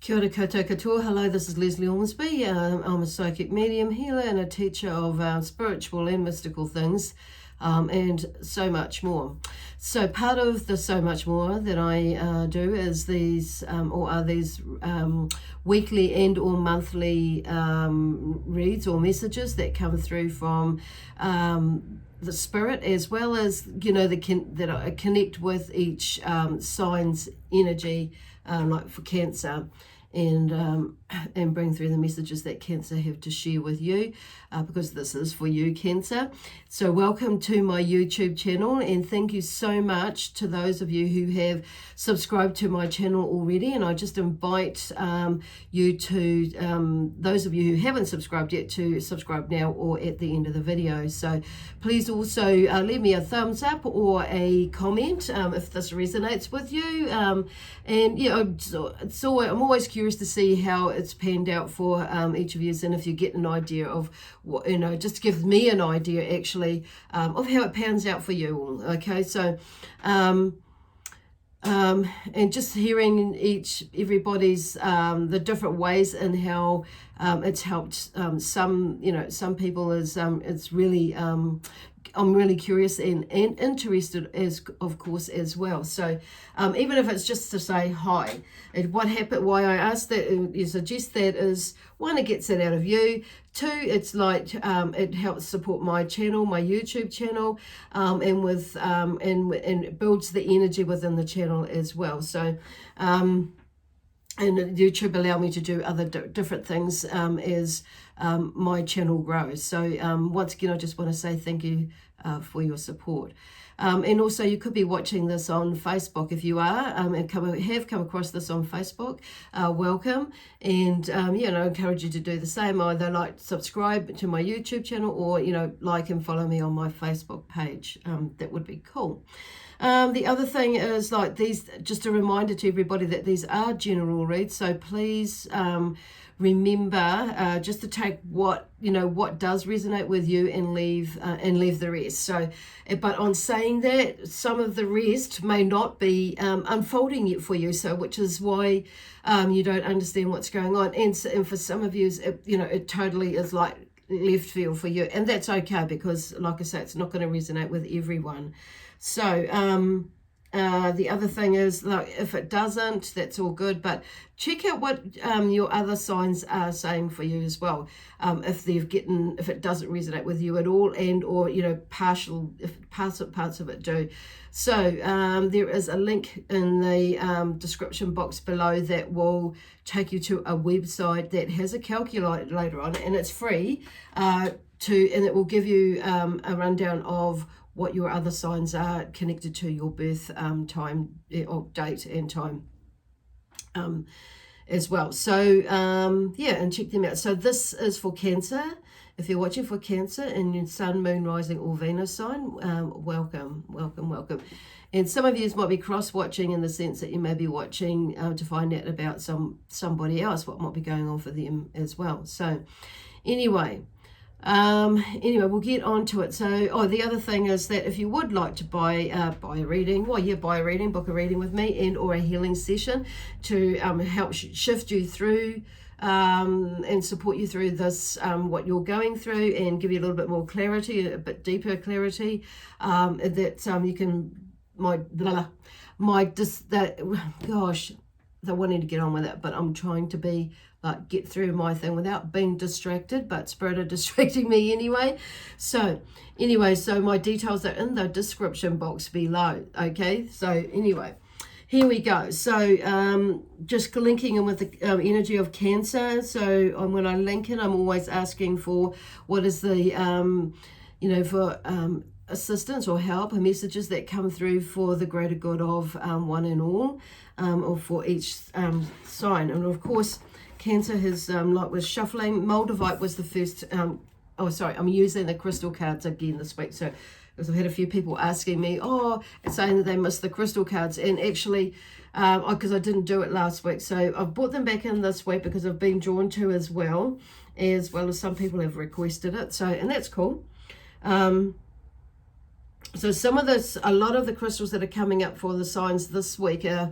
Kia ora koutou katoa. Hello, this is Lesley Ormsby. I'm a psychic medium, healer, and a teacher of spiritual and mystical things, and so much more. So part of the so much more that I do is these weekly and or monthly reads or messages that come through from the spirit, as well as that I connect with each sign's energy, like for Cancer, and bring through the messages that Cancer have to share with you, because this is for you, Cancer. So welcome to my YouTube channel, and thank you so much to those of you who have subscribed to my channel already. And I just invite you to, those of you who haven't subscribed yet, to subscribe now or at the end of the video. So please also leave me a thumbs up or a comment if this resonates with you. And yeah, I'm always curious to see how it's panned out for each of you, and if you get an idea of what, just to give me an idea actually of how it pans out for you all. Okay, so and just hearing everybody's the different ways and how it's helped some people is it's really I'm really curious and interested, as of course, as well. So even if it's just to say hi, and what happened, why I asked that, you suggest that, is one, it gets it out of you. Two, it's like it helps support my channel, my YouTube channel, and with and it builds the energy within the channel as well. So and YouTube allow me to do other different things as my channel grows. So once again, I just want to say thank you for your support. And also, you could be watching this on Facebook. If you are and have come across this on Facebook, welcome. And I encourage you to do the same. Either subscribe to my YouTube channel, or like and follow me on my Facebook page. That would be cool. The other thing is, just a reminder to everybody that these are general reads, so please remember just to take what does resonate with you and leave the rest. So, but on saying that, some of the rest may not be unfolding yet for you, so which is why you don't understand what's going on, and for some of you, it totally is like left field for you, and that's okay, because like I say, it's not going to resonate with everyone. So the other thing is, if it doesn't, that's all good, but check out what your other signs are saying for you as well, if it doesn't resonate with you at all, and or parts of it do. So there is a link in the description box below that will take you to a website that has a calculator on it, and it's free, and it will give you a rundown of what your other signs are connected to your birth time or date and time as well. So and check them out. So this is for Cancer. If you're watching for Cancer and your Sun, Moon, Rising or Venus sign, welcome. And some of you might be cross-watching, in the sense that you may be watching to find out about somebody else, what might be going on for them as well. So anyway, we'll get on to it. So the other thing is that if you would like to buy a reading, book a reading with me, and or a healing session to help shift you through and support you through this, what you're going through, and give you a little bit more clarity, a bit deeper clarity, that you can they're wanting to get on with it, but I'm trying to get through my thing without being distracted, but Spirit are distracting me anyway. So my details are in the description box below. Okay, so anyway, here we go. So just linking in with the energy of Cancer. So when I link in, I'm always asking for what is the for assistance or help, or messages that come through for the greater good of one and all, or for each sign. And of course, Cancer has was shuffling. Moldavite was the first. I'm using the crystal cards again this week. So because I've had a few people asking me, saying that they missed the crystal cards, and actually, because I didn't do it last week, so I've brought them back in this week because I've been drawn to as well as some people have requested it. So, and that's cool. So a lot of the crystals that are coming up for the signs this week are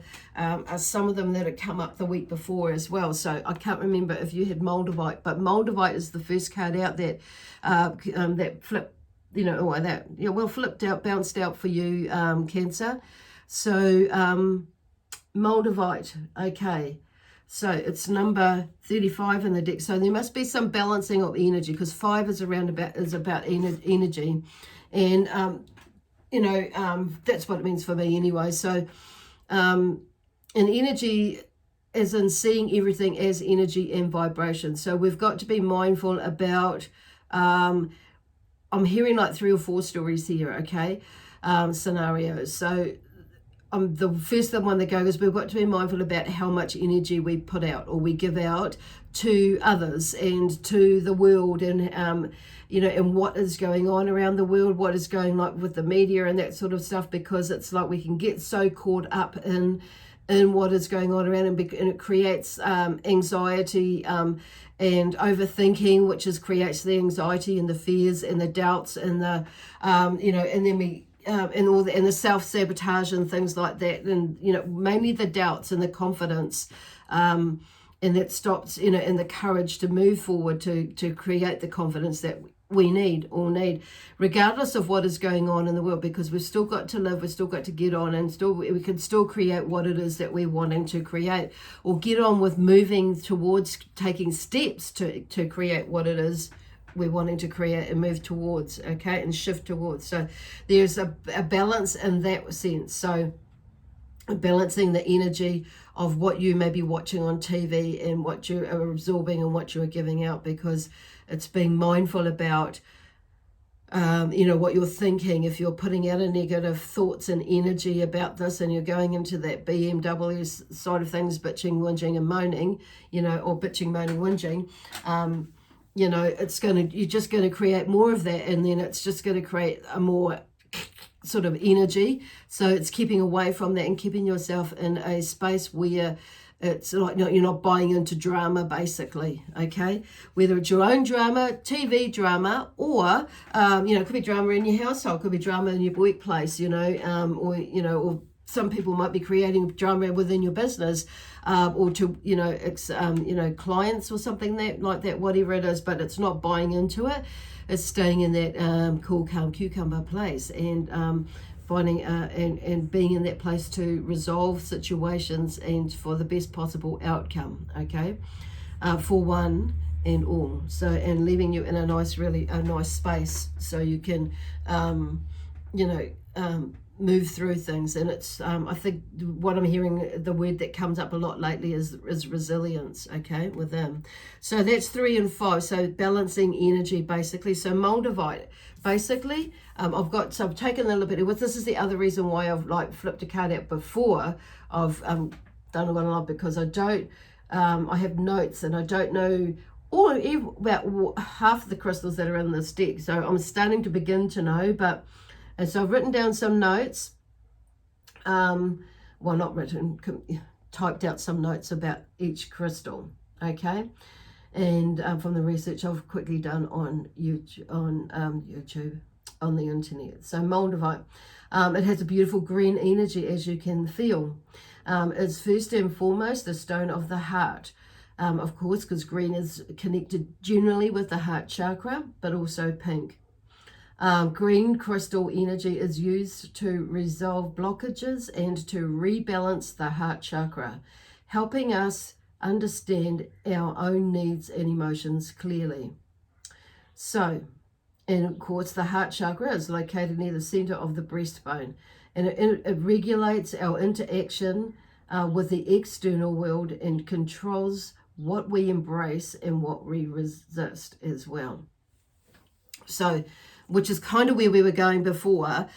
some of them that had come up the week before as well. So I can't remember if you had Moldavite, but Moldavite is the first card out that that flipped, or that, flipped out, bounced out for you, Cancer. So Moldavite, okay. So it's number 35 in the deck. So there must be some balancing of energy, because 5 is about energy, and that's what it means for me anyway. So and energy is in seeing everything as energy and vibration. So we've got to be mindful about I'm hearing like 3 or 4 stories here, okay, scenarios. So the first one that goes is we've got to be mindful about how much energy we put out or we give out to others and to the world, and and what is going on around the world, what is going on with the media and that sort of stuff, because it's like we can get so caught up in what is going on around, and it creates anxiety and overthinking, which creates the anxiety and the fears and the doubts and the and then we and the self-sabotage and things like that, and mainly the doubts and the confidence, and that stops and the courage to move forward, to create the confidence that we all need, regardless of what is going on in the world, because we've still got to live, we've still got to get on, and we can still create what it is that we're wanting to create, or get on with moving towards taking steps to create what it is we're wanting to create and move towards, okay, and shift towards. So there's a balance in that sense. So balancing the energy of what you may be watching on TV and what you are absorbing and what you are giving out, because it's being mindful about what you're thinking. If you're putting out a negative thoughts and energy about this, and you're going into that BMW side of things, bitching, whinging and moaning, or bitching, moaning, whinging, you're just going to create more of that, and then it's just going to create a more sort of energy. So it's keeping away from that and keeping yourself in a space where it's like you're not buying into drama, basically, okay? Whether it's your own drama, TV drama, or it could be drama in your household, could be drama in your workplace, or some people might be creating drama within your business, or to clients or something like that, whatever it is. But it's not buying into it. It's staying in that cool, calm cucumber place, and finding and being in that place to resolve situations and for the best possible outcome, okay, for one and all. So, and leaving you in a nice space, so you can move through things. And it's I think what I'm hearing, the word that comes up a lot lately is resilience, okay, with them. So that's 3 and 5. So balancing energy, basically. So Moldavite, basically, I've taken a little bit with this. Is the other reason why I've flipped a card out before I've done a lot, because I have notes, and I don't know about half of the crystals that are in this deck. So I'm starting to begin to know, and so I've written down some notes, typed out some notes about each crystal, okay? And from the research I've quickly done on YouTube, on the internet. So Moldavite, it has a beautiful green energy, as you can feel. It's first and foremost the stone of the heart, of course, because green is connected generally with the heart chakra, but also pink. Green crystal energy is used to resolve blockages and to rebalance the heart chakra, helping us understand our own needs and emotions clearly. So, and of course, the heart chakra is located near the center of the breastbone, and it regulates our interaction with the external world and controls what we embrace and what we resist as well. So, which is kind of where we were going before,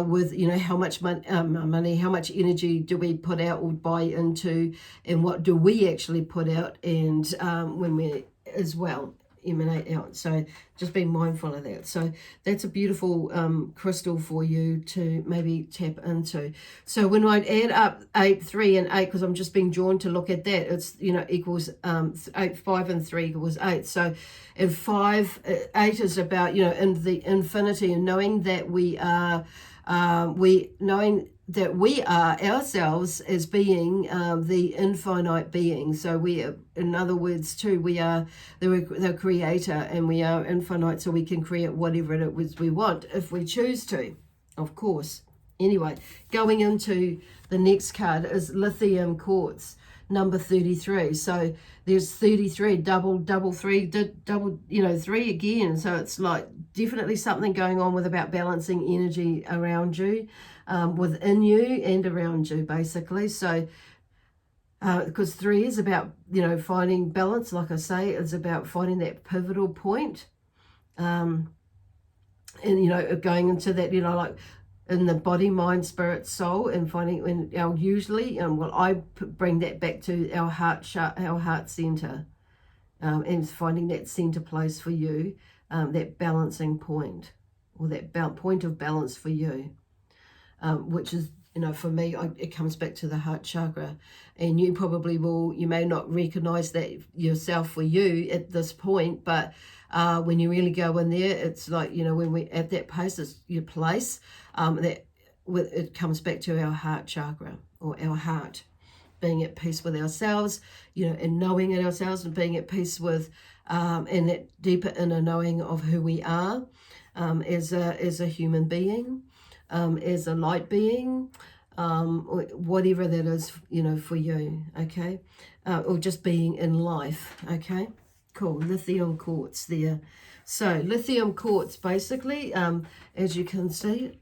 with how much money, how much energy do we put out or buy into, and what do we actually put out, and when we as well emanate out. So just being mindful of that. So that's a beautiful crystal for you to maybe tap into. So when I add up 8, 3 and 8, because I'm just being drawn to look at that, it's equals 8, 5 and 3 equals 8. So and 8 is about in the infinity, and knowing that we are we knowing that we are ourselves as being the infinite being. So we are, in other words too, we are the creator, and we are infinite, so we can create whatever it is we want if we choose to, of course. Anyway, going into the next card is lithium quartz, number 33. So there's 33, double three, double, three again. So it's like definitely something going on with about balancing energy around you, within you and around you, basically. So because 3 is about, finding balance. Like I say, it's about finding that pivotal point, and, going into that, like, in the body, mind, spirit, soul, and finding usually, I bring that back to our heart center, and finding that center place for you, that balancing point, or that point of balance for you, which is, for me, it comes back to the heart chakra. And you probably you may not recognize that yourself for you at this point, but when you really go in there, it's like, when we at that place, it's your place, that it comes back to our heart chakra, or our heart, being at peace with ourselves, and knowing it ourselves, and being at peace with, and that deeper inner knowing of who we are, as a human being, as a light being, whatever that is, for you, okay, or just being in life, okay. Cool, lithium quartz there. So lithium quartz, basically, as you can see,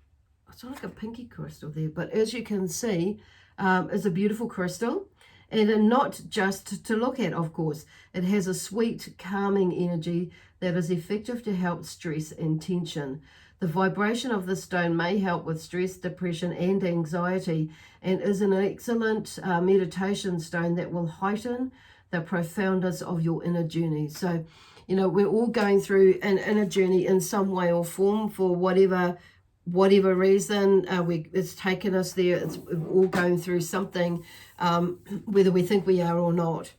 it's like a pinky crystal there, but as you can see, is a beautiful crystal, and not just to look at, of course. It has a sweet, calming energy that is effective to help stress and tension. The vibration of the stone may help with stress, depression, and anxiety, and is an excellent meditation stone that will heighten the profoundness of your inner journey. So, we're all going through an inner journey in some way or form, for whatever reason it's taken us there. It's all going through something, whether we think we are or not,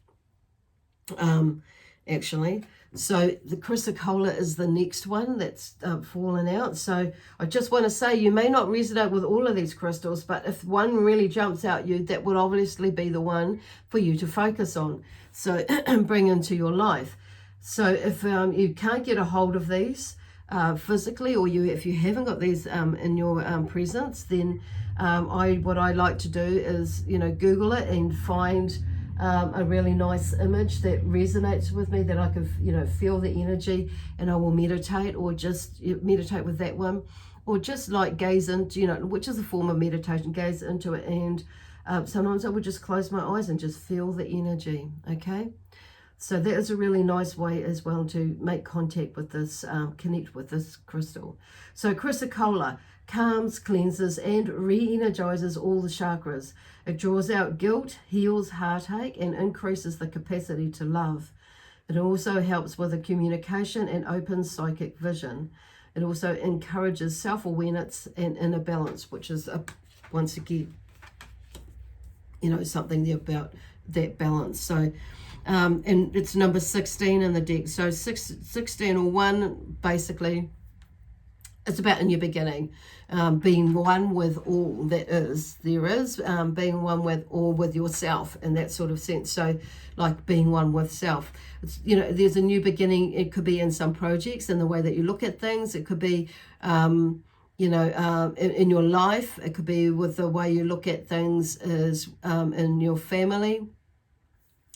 actually. So the chrysocolla is the next one that's fallen out. So I just want to say, you may not resonate with all of these crystals, but if one really jumps out you, that would obviously be the one for you to focus on, so bring into your life. So if you can't get a hold of these physically, or if you haven't got these in your presence, then what I like to do is, Google it and find a really nice image that resonates with me, that I can, feel the energy, and I will meditate, or just meditate with that one, or just like gaze into, which is a form of meditation, gaze into it. And sometimes I would just close my eyes and just feel the energy, okay? So that is a really nice way as well to make contact with this, connect with this crystal. So chrysocolla calms, cleanses, and re-energizes all the chakras. It draws out guilt, heals heartache, and increases the capacity to love. It also helps with the communication and opens psychic vision. It also encourages self-awareness and inner balance, which is, once again, something about that balance. So, and it's number 16 in the deck. So 16 or 1, basically, it's about a new beginning, being one with all that there is, being one with all, with yourself in that sort of sense. So like being one with self, it's, there's a new beginning. It could be in some projects, in the way that you look at things. It could be, in your life. It could be with the way you look at things as in your family,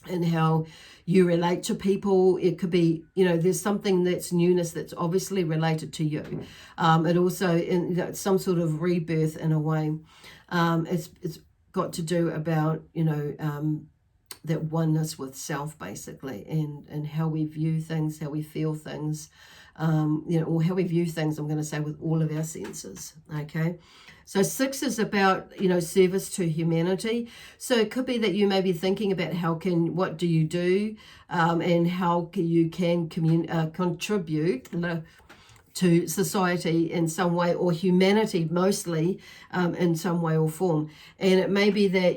and how you relate to people. It could be, there's something that's newness that's obviously related to you. It also, in some sort of rebirth in a way. It's got to do about, that oneness with self, basically, and how we view things, how we feel things, or how we view things, I'm going to say, with all of our senses, okay? So 6 is about, service to humanity. So it could be that you may be thinking about what do you do, and how you can contribute to society in some way, or humanity mostly, in some way or form. And it may be that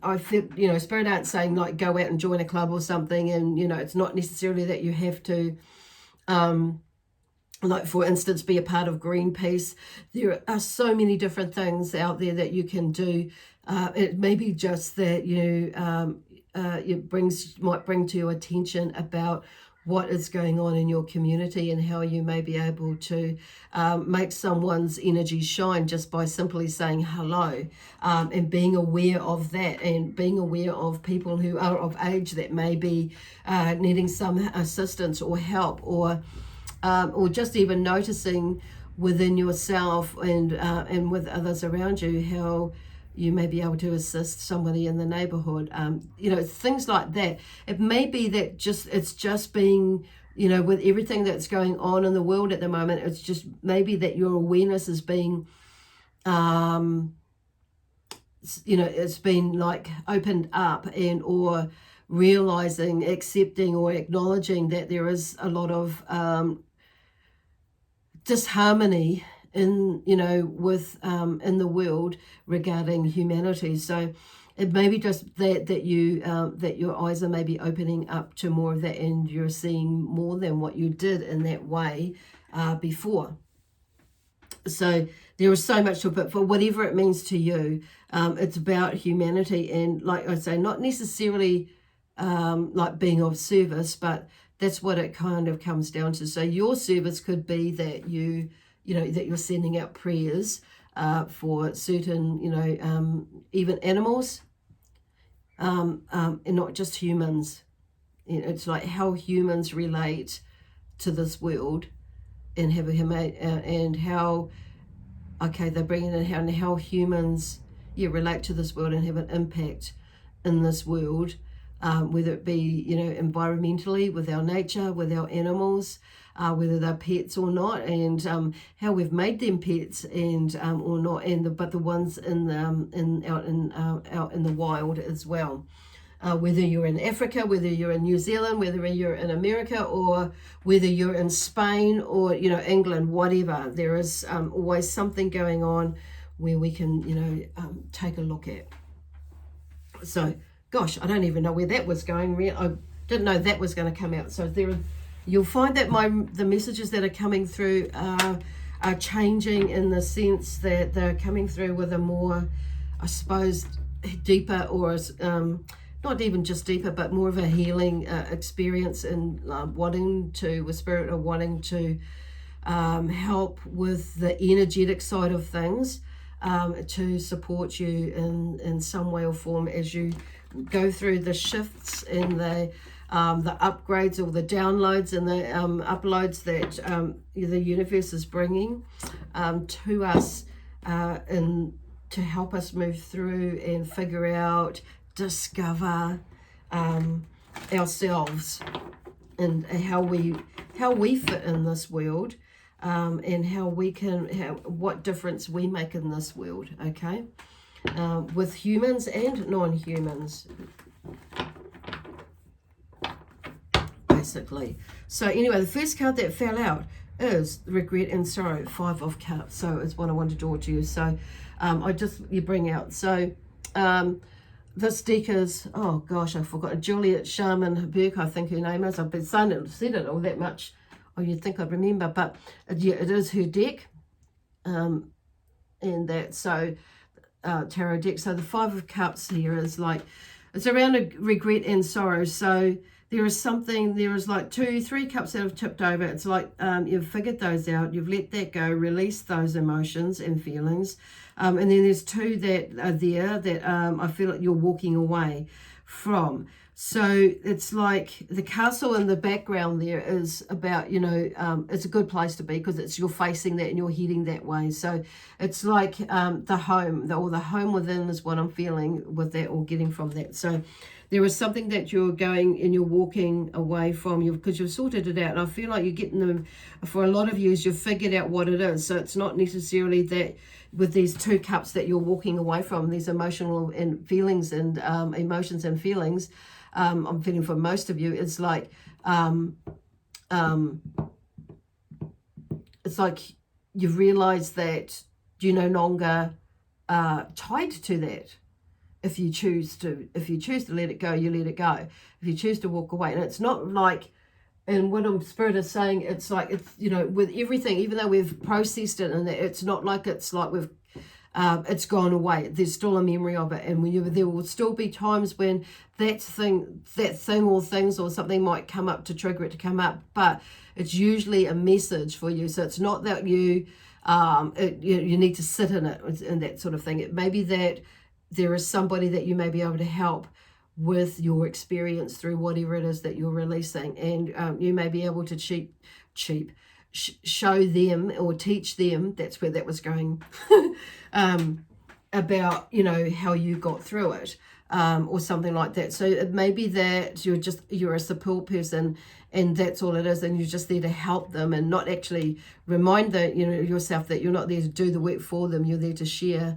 I feel, Spirit aren't saying like go out and join a club or something, and, it's not necessarily that you have to, like for instance, be a part of Greenpeace. There are so many different things out there that you can do. It may be just that might bring to your attention about what is going on in your community and how you may be able to make someone's energy shine just by simply saying hello, and being aware of that, and being aware of people who are of age that may be needing some assistance or help, or just even noticing within yourself and with others around you how you may be able to assist somebody in the neighborhood, things like that. It may be that it's just being, with everything that's going on in the world at the moment, it's just maybe that your awareness is being, it's been like opened up, and or realizing, accepting or acknowledging that there is a lot of disharmony in in the world regarding humanity. So it may be just that you that your eyes are maybe opening up to more of that, and you're seeing more than what you did in that way before. So there is so much to it, but for whatever it means to you, it's about humanity, and like I say, not necessarily like being of service, but that's what it kind of comes down to. So your service could be that that you're sending out prayers for certain, even animals, and not just humans. It's like how humans relate to this world, and and how, they're bringing in how humans relate to this world and have an impact in this world, whether it be environmentally, with our nature, with our animals, whether they're pets or not, and how we've made them pets and or not, but the ones out in the wild as well. Whether you're in Africa, whether you're in New Zealand, whether you're in America, or whether you're in Spain or England, whatever, there is always something going on where we can take a look at. So gosh, I don't even know where that was going. I didn't know that was going to come out. So you'll find that the messages that are coming through are changing, in the sense that they're coming through with a more, I suppose, deeper, or not even just deeper, but more of a healing experience, and wanting to, with spirit, or wanting to help with the energetic side of things, to support you in some way or form as you go through the shifts and the upgrades or the downloads and the uploads that the universe is bringing to us, and to help us move through and figure out, discover ourselves, and how we fit in this world, and how we can, what difference we make in this world, okay, with humans and non-humans, basically. So anyway, the first card that fell out is regret and sorrow, 5 of Cups. So it's what I want to draw to you. So you bring out, so this deck is, oh gosh, I forgot, Juliet Sharman Burke, I think her name is. I've been saying it, said it all that much, or you'd think I'd remember, but yeah, it is her deck, and that, so tarot deck. So the 5 of Cups here is like, it's around a regret and sorrow. So there is like 2-3 cups that have tipped over. It's like you've figured those out, you've let that go, released those emotions and feelings, and then there's 2 that are there that I feel like you're walking away from. So it's like the castle in the background there is about, it's a good place to be, because you're facing that and you're heading that way. So it's like the home, the home within is what I'm feeling with that, or getting from that. So there is something that you're going and you're walking away from, because you've sorted it out. And I feel like you're getting them, for a lot of you, you've figured out what it is. So it's not necessarily that with these 2 cups that you're walking away from, these emotional and feelings and emotions and feelings. I'm feeling for most of you, it's like you've realized that you're no longer tied to that. If you choose to let it go, you let it go. If you choose to walk away, and it's not like And what Spirit is saying, it's like, it's, you know, with everything, even though we've processed it, and it's not like it's like we've, it's gone away. There's still a memory of it. And when there will still be times when that thing or things or something might come up to trigger it to come up. But it's usually a message for you. So it's not that you need to sit in it and that sort of thing. It may be that there is somebody that you may be able to help with your experience through whatever it is that you're releasing, and you may be able to show them or teach them, that's where that was going, about, you know, how you got through it, or something like that. So it may be that you're a support person, and that's all it is, and you're just there to help them and not actually remind yourself that you're not there to do the work for them. You're there to share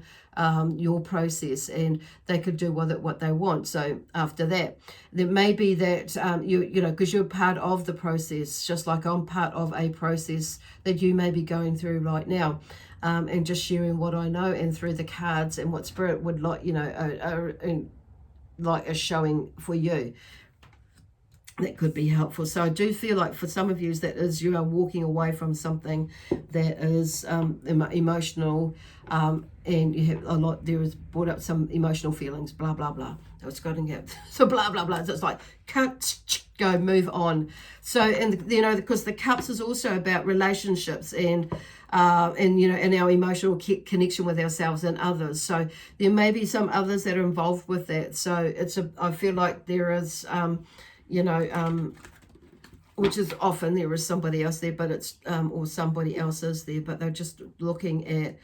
your process, and they could do with it what they want. So after that, there may be that you know, because you're part of the process, just like I'm part of a process that you may be going through right now, and just sharing what I know, and through the cards and what Spirit would like, you know, like a showing for you, that could be helpful. So I do feel like for some of you that is, you are walking away from something that is emotional, and you have a lot, there is brought up some emotional feelings, blah blah blah. It's got to get so blah blah blah. So it's like go, move on. So, and you know, because the cups is also about relationships and you know, and our emotional connection with ourselves and others. So there may be some others that are involved with that. So I feel like there is you know, which is often there is somebody else there, but it's or somebody else is there, but they're just looking at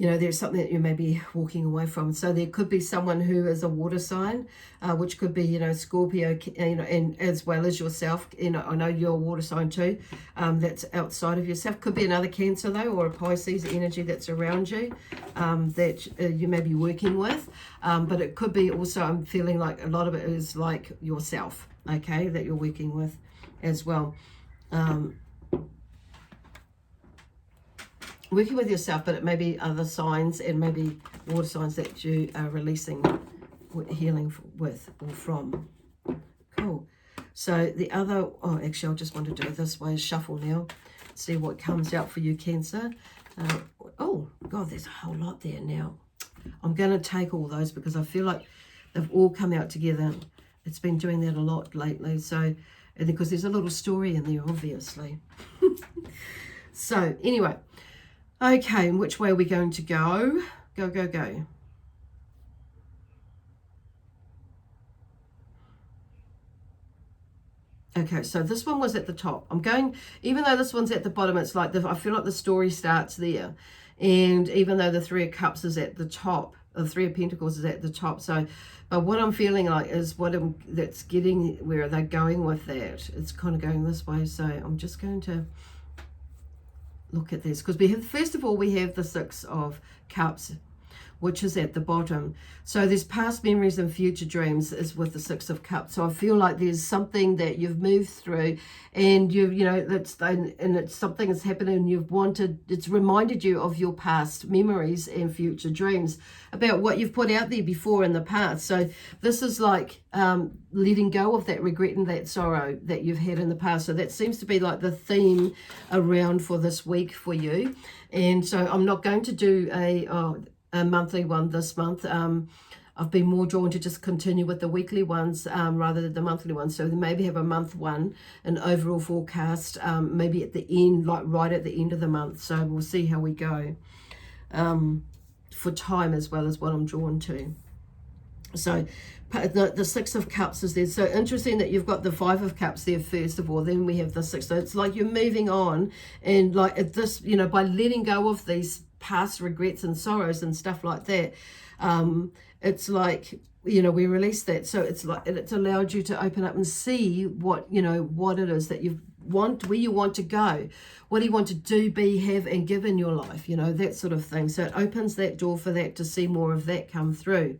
you know, there's something that you may be walking away from. So there could be someone who is a water sign, which could be, you know, Scorpio, you know, and as well as yourself. You know, I know you're a water sign too. That's outside of yourself. Could be another Cancer though, or a Pisces energy that's around you, that you may be working with. But it could be also, I'm feeling like a lot of it is like yourself, okay, that you're working with as well. Working with yourself, but it may be other signs and maybe water signs that you are releasing, healing with or from. Cool. So the other, oh, actually, I just want to do it this way, shuffle now, see what comes out for you, Cancer. Oh, God, there's a whole lot there now. I'm going to take all those because I feel like they've all come out together. It's been doing that a lot lately. So, and because there's a little story in there, obviously. So, anyway. Okay, and which way are we going to go? Go, go, go. Okay, so this one was at the top. I'm going, even though this one's at the bottom, it's like, I feel like the story starts there. And even though the Three of Cups is at the top, the Three of Pentacles is at the top. So, but what I'm feeling like is that's getting, where they're going with that. It's kind of going this way. So I'm just going to look at this, because we have, first of all, we have the Six of Cups, which is at the bottom. So there's past memories and future dreams is with the Six of Cups. So I feel like there's something that you've moved through, and you know, it's something that's happened, and you've wanted, it's reminded you of your past memories and future dreams about what you've put out there before in the past. So this is like letting go of that regret and that sorrow that you've had in the past. So that seems to be like the theme around for this week for you. And so I'm not going to do a monthly one this month. I've been more drawn to just continue with the weekly ones rather than the monthly ones. So maybe have a month one, an overall forecast, maybe at the end, like right at the end of the month. So we'll see how we go for time as well as what I'm drawn to. So the Six of Cups is there. So interesting that you've got the Five of Cups there first of all. Then we have the Six. So it's like you're moving on, and like at this, you know, by letting go of these past regrets and sorrows and stuff like that, it's like, you know, we release that. So it's like it's allowed you to open up and see what, you know, what it is that you want, where you want to go, what do you want to do, be, have, and give in your life, you know, that sort of thing. So it opens that door for that, to see more of that come through.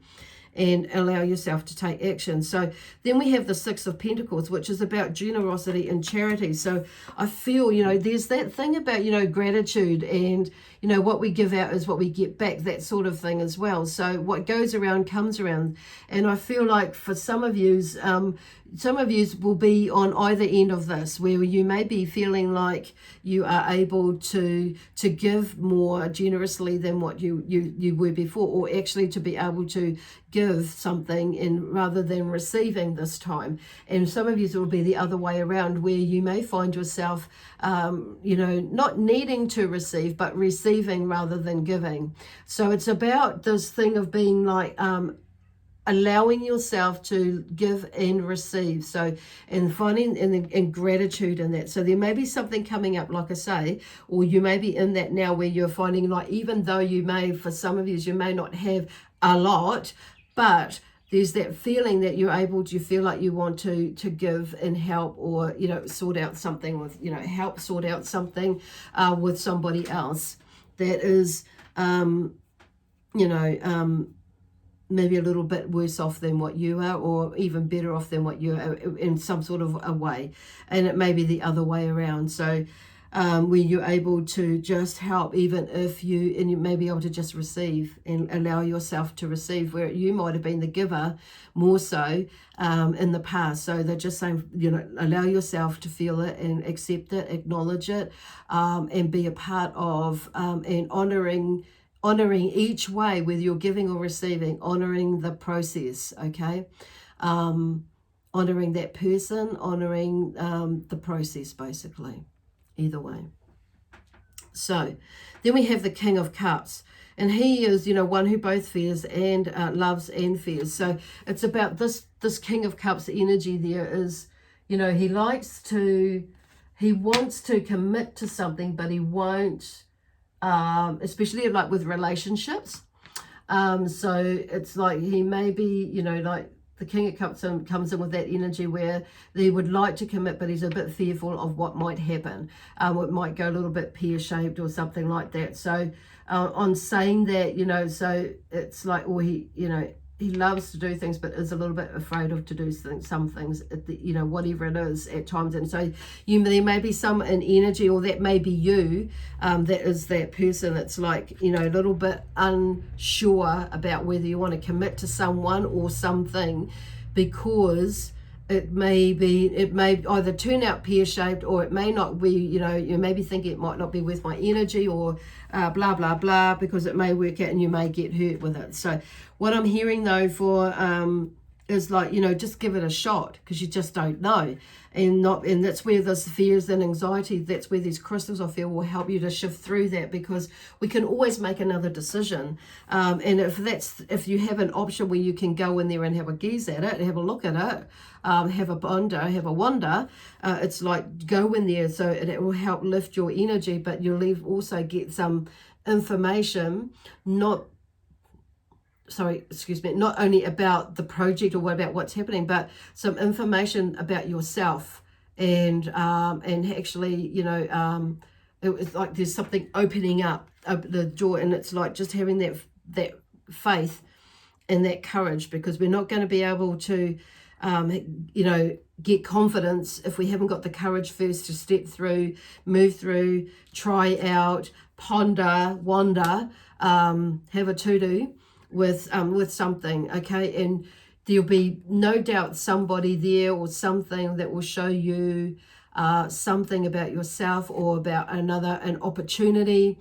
and allow yourself to take action. So then we have the Six of Pentacles, which is about generosity and charity. So I feel, there's that thing about, gratitude, and, what we give out is what we get back, that sort of thing as well. So what goes around comes around. And I feel like for some of you will be on either end of this, where you may be feeling like you are able to give more generously than what you were before, or actually to be able to give something in rather than receiving this time. And some of you will be the other way around, where you may find yourself not needing to receive, but receiving rather than giving. So it's about this thing of being like allowing yourself to give and receive. So, and finding and gratitude in that. So there may be something coming up, like I say, or you may be in that now where you're finding like, even though you may, for some of you may not have a lot, but there's that feeling that you're able to, you feel like you want to give and help, or, sort out something with, help sort out something with somebody else that is, maybe a little bit worse off than what you are, or even better off than what you are in some sort of a way. And it may be the other way around. So where you're able to just help, even if you may be able to just receive and allow yourself to receive, where you might have been the giver more so in the past. So they're just saying, allow yourself to feel it and accept it, acknowledge it, and be a part of and honoring each way, whether you're giving or receiving, honoring the process, okay? Honoring that person, honoring the process, basically, either way. So then we have the King of Cups, and he is, one who both fears and loves and fears. So it's about this King of Cups energy. There is, he wants to commit to something, but he won't, especially like with relationships. So it's like he may be, like the King of Cups comes in with that energy where they would like to commit, but he's a bit fearful of what might happen. It might go a little bit pear-shaped or something like that. So on saying that, so it's like, or he loves to do things, but is a little bit afraid of to do some things, whatever it is at times. And so there may be some an energy, or that may be you, that is that person that's like, a little bit unsure about whether you want to commit to someone or something, because it may either turn out pear-shaped, or it may not be, you may be thinking it might not be worth my energy, or blah, blah, blah, because it may work out and you may get hurt with it. So what I'm hearing though for is like, just give it a shot, because you just don't know. And that's where there's fears and anxiety. That's where these crystals, I feel, will help you to shift through that, because we can always make another decision. And if you have an option where you can go in there and have a gaze at it, have a look at it, have a wonder, it's like go in there, so it will help lift your energy, but you'll also get some information, not only about the project or about what's happening, but some information about yourself, and actually, it was like there's something opening up the door, and it's like just having that faith and that courage, because we're not going to be able to get confidence if we haven't got the courage first to step through, move through, try out, ponder, wander, have a to-do with something, okay? And there'll be no doubt somebody there or something that will show you something about yourself, or about an opportunity,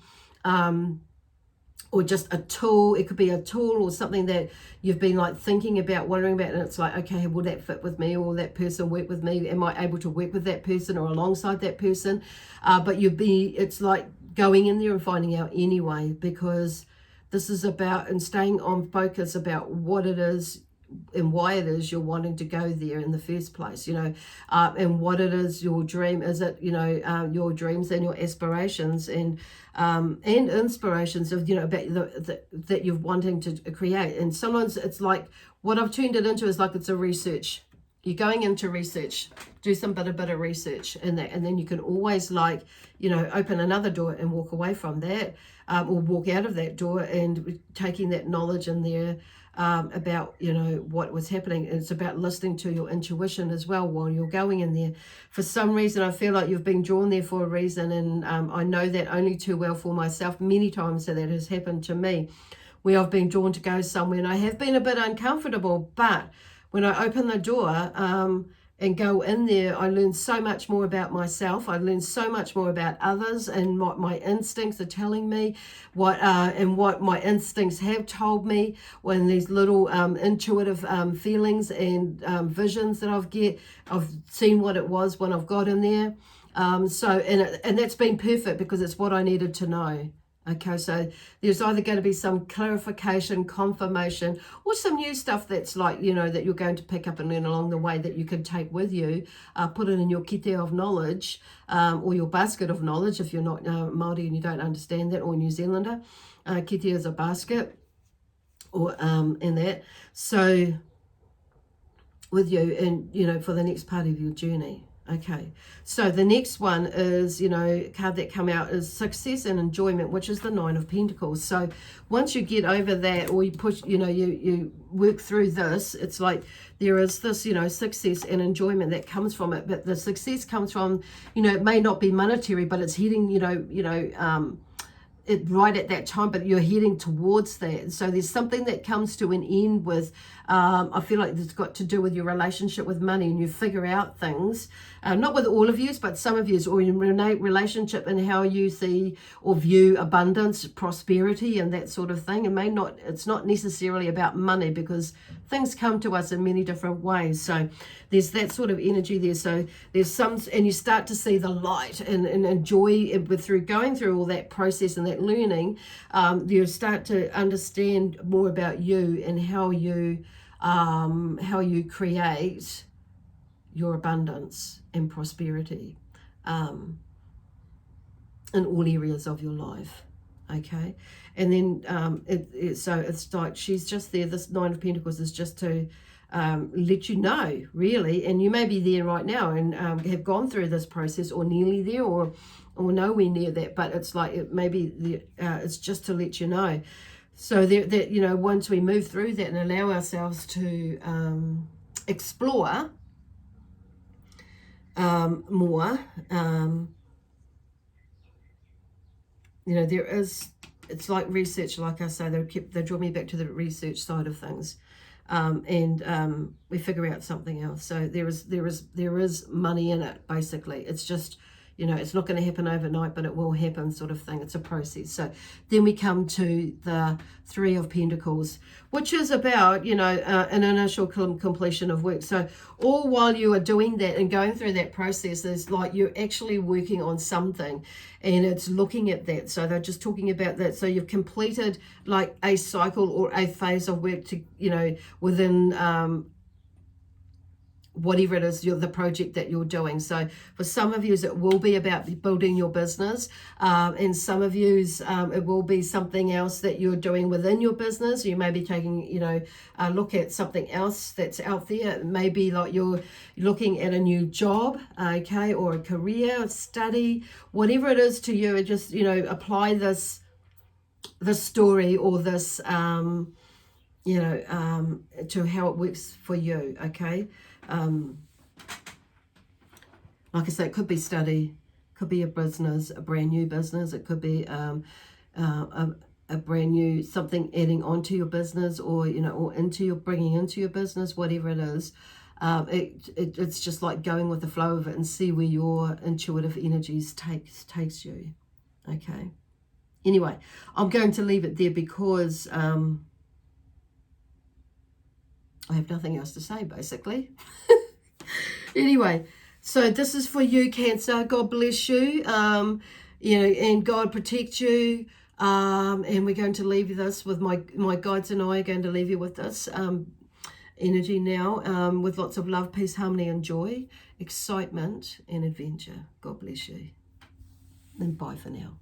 or just a tool. It could be a tool or something that you've been like thinking about, wondering about, and it's like, okay, will that fit with me, or will that person work with me? Am I able to work with that person or alongside that person? But it's like going in there and finding out anyway, because this is about, and staying on focus about what it is and why it is you're wanting to go there in the first place, and what it is, your dream. Is it, your dreams and your aspirations and inspirations of, about that you're wanting to create. And sometimes it's like, what I've turned it into is like, it's a research. You're going into research, do some bit of research in that, and then you can always like, open another door and walk away from that, or walk out of that door and taking that knowledge in there, about, you know, what was happening. It's about listening to your intuition as well while you're going in there. For some reason, I feel like you've been drawn there for a reason, and I know that only too well for myself. Many times that has happened to me, where I've been drawn to go somewhere, and I have been a bit uncomfortable, but when I open the door and go in there, I learn so much more about myself. I learn so much more about others, and what my instincts are telling me, what my instincts have told me, when these little intuitive feelings and visions that I've seen what it was when I've got in there. And that's been perfect, because it's what I needed to know. Okay, so there's either going to be some clarification, confirmation, or some new stuff that's like, you know, that you're going to pick up and learn along the way that you can take with you, put it in your kite of knowledge, or your basket of knowledge if you're not Māori and you don't understand that, or New Zealander. Kite is a basket, or in that. So with you, and, you know, for the next part of your journey. Okay, so the next one is, you know, card that come out is success and enjoyment, which is the Nine of Pentacles. So once you get over that, or you push, you know, you work through this, it's like there is this, you know, success and enjoyment that comes from it. But the success comes from, you know, it may not be monetary, but it's heading, it right at that time, but you're heading towards that. So there's something that comes to an end with, I feel like it's got to do with your relationship with money, and you figure out things, not with all of you, but some of you, or your relationship and how you see or view abundance, prosperity, and that sort of thing. It's not necessarily about money, because things come to us in many different ways. So there's that sort of energy there. So there's some, and you start to see the light and enjoy it through going through all that process and that learning. You start to understand more about you and how you create your abundance and prosperity in all areas of your life. Okay, and then so it's like she's just there. This Nine of Pentacles is just to let you know, really, and you may be there right now and have gone through this process, or nearly there, or nowhere near that, but it's like it's just to let you know. So that, you know, once we move through that and allow ourselves to explore more, you know, it's like research, like I say, they draw me back to the research side of things. And we figure out something else. So there is money in it, basically. It's just, you know, it's not going to happen overnight, but it will happen, sort of thing. It's a process. So then we come to the Three of Pentacles, which is about, you know, an initial completion of work. So all while you are doing that and going through that process, is like you're actually working on something, and it's looking at that. So they're just talking about that. So you've completed like a cycle or a phase of work to, you know, within whatever it is, the project that you're doing. So for some of you, it will be about building your business, and some of you, it will be something else that you're doing within your business. You may be taking, you know, a look at something else that's out there. It may be like you're looking at a new job, okay, or a career, a study, whatever it is to you. Just, you know, apply this story or this, you know, to how it works for you, okay? Like I say, it could be study, could be a business, a brand new business. It could be a brand new something adding onto your business, or, you know, or bringing into your business, whatever it is. It's just like going with the flow of it and see where your intuitive energies takes you. Okay. Anyway, I'm going to leave it there because I have nothing else to say, basically. Anyway, so this is for you, Cancer. God bless you, you know, and God protect you. And we're going to leave this with my guides, and I are going to leave you with this energy now, with lots of love, peace, harmony, and joy, excitement, and adventure. God bless you. And bye for now.